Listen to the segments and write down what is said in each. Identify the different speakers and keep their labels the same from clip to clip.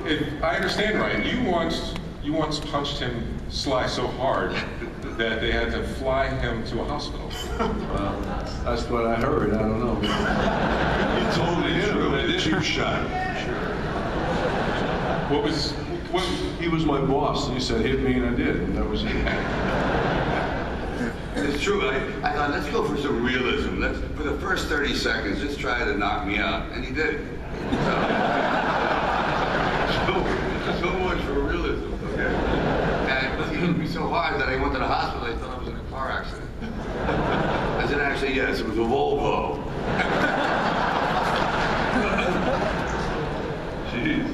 Speaker 1: if I understand right, you once punched him Sly so hard that they had to fly him to a hospital.
Speaker 2: Well, that's what I heard. I don't know.
Speaker 3: He told me true. A cheap shot.
Speaker 1: What
Speaker 2: He was my boss, and he said, hit me, and I did, and that was it.
Speaker 4: It's true. I thought, let's go for some realism. For the first 30 seconds, just try to knock me out. And he did. So much for realism. Okay? And he hit me so hard that I went to the hospital. I thought I was in a car accident. I said, actually, yes, it was a Volvo.
Speaker 1: Jeez.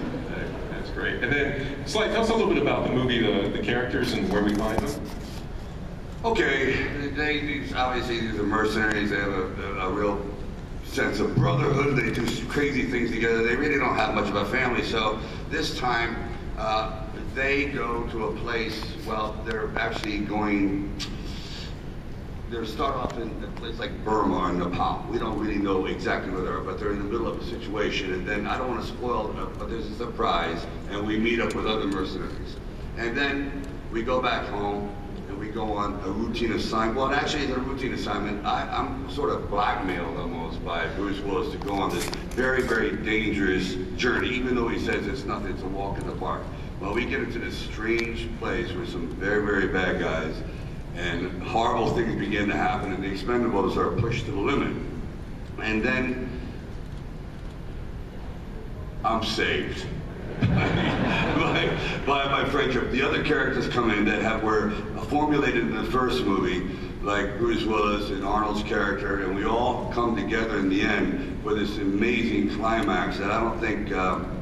Speaker 1: That's great. And then, Sly, tell us a little bit about the movie, the characters, and where we find them.
Speaker 4: Okay, obviously these are mercenaries. They have a real sense of brotherhood. They do crazy things together. They really don't have much of a family. So this time, they go to a place. Well, they're actually going. They're start off in a place like Burma or Nepal. We don't really know exactly where they are, but they're in the middle of a situation. And then I don't want to spoil it, but there's a surprise, and we meet up with other mercenaries. And then we go back home. We go on a routine assignment. Well, it actually is a routine assignment. I'm sort of blackmailed almost by Bruce Willis to go on this very, very dangerous journey, even though he says it's nothing, it's a walk in the park. Well, we get into this strange place with some very, very bad guys, and horrible things begin to happen, and the Expendables are pushed to the limit. And then I'm saved. by my friendship. The other characters come in that were formulated in the first movie, like Bruce Willis and Arnold's character, and we all come together in the end for this amazing climax that I don't think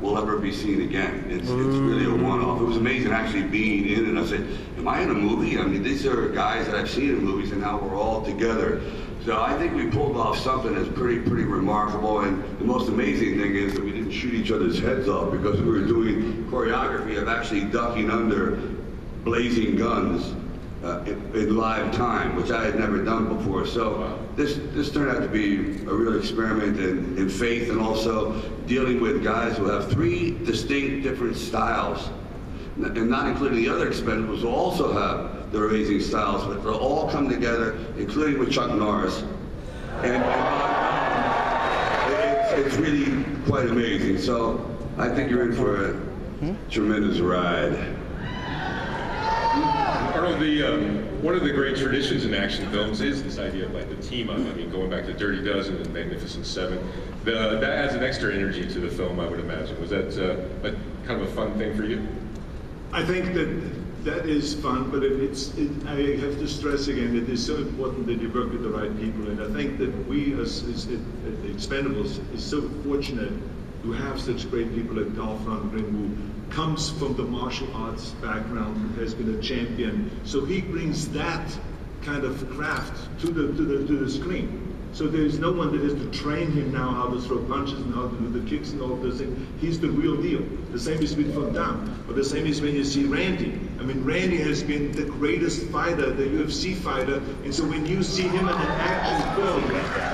Speaker 4: will ever be seen again. It's really a one-off. It was amazing actually being in it. I said, am I in a movie? I mean, these are guys that I've seen in movies, and now we're all together. So I think we pulled off something that's pretty remarkable, and the most amazing thing is that we didn't shoot each other's heads off because we were doing choreography of actually ducking under blazing guns in live time, which I had never done before. So this turned out to be a real experiment in faith, and also dealing with guys who have 3 distinct different styles, and not including the other Expendables who also have their amazing styles, but they'll all come together, including with Chuck Norris. And it's really quite amazing. So I think you're in for a tremendous ride.
Speaker 1: Arnold, one of the great traditions in action films is this idea of like the team up. I mean, going back to Dirty Dozen and Magnificent Seven, that adds an extra energy to the film, I would imagine. Was that a kind of a fun thing for you?
Speaker 5: I think that is fun, but I have to stress again, it is so important that you work with the right people, and I think that we as the Expendables is so fortunate to have such great people like Dolph Lundgren, who comes from the martial arts background, who has been a champion, so he brings that kind of craft to the screen. So there is no one that has to train him now how to throw punches and how to do the kicks and all those things. He's the real deal. The same is with Van Damme, but the same is when you see Randy. I mean, Randy has been the greatest fighter, the UFC fighter, and so when you see him in an action film,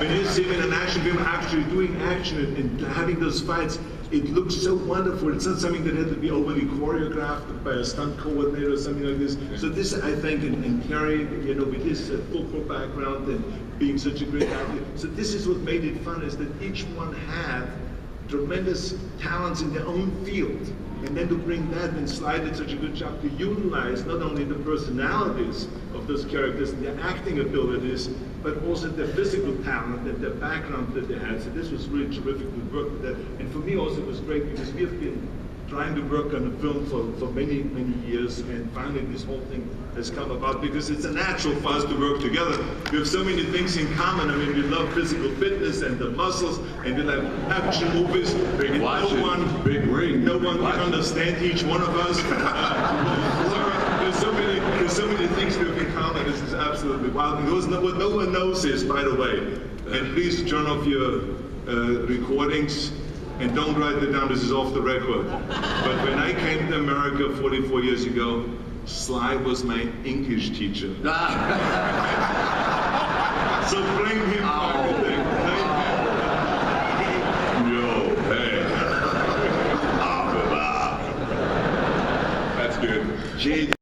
Speaker 5: when you see him in an action film actually doing action and having those fights, it looks so wonderful. It's not something that had to be overly choreographed by a stunt coordinator or something like this. So this, I think, in Kerry, you know, with his football background and being such a great athlete, so this is what made it fun, is that each one had tremendous talents in their own field. And then to bring that, and Sly did such a good job to utilize not only the personalities of those characters and their acting abilities, but also their physical talent and their background that they had. So this was really terrific to work with that. And for me also it was great because we have been trying to work on a film for many, many years, and finally this whole thing has come about because it's a natural for us to work together. We have so many things in common. I mean, we love physical fitness and the muscles, and we love action movies.
Speaker 2: Big big ring.
Speaker 5: No one can understand each one of us. There's so many things we have in common. This is absolutely wild. And what no one knows is, by the way, and please turn off your recordings. And don't write it down, this is off the record. But when I came to America 44 years ago, Sly was my English teacher. So blame him for everything.
Speaker 2: Yo, hey.
Speaker 1: good.
Speaker 4: JP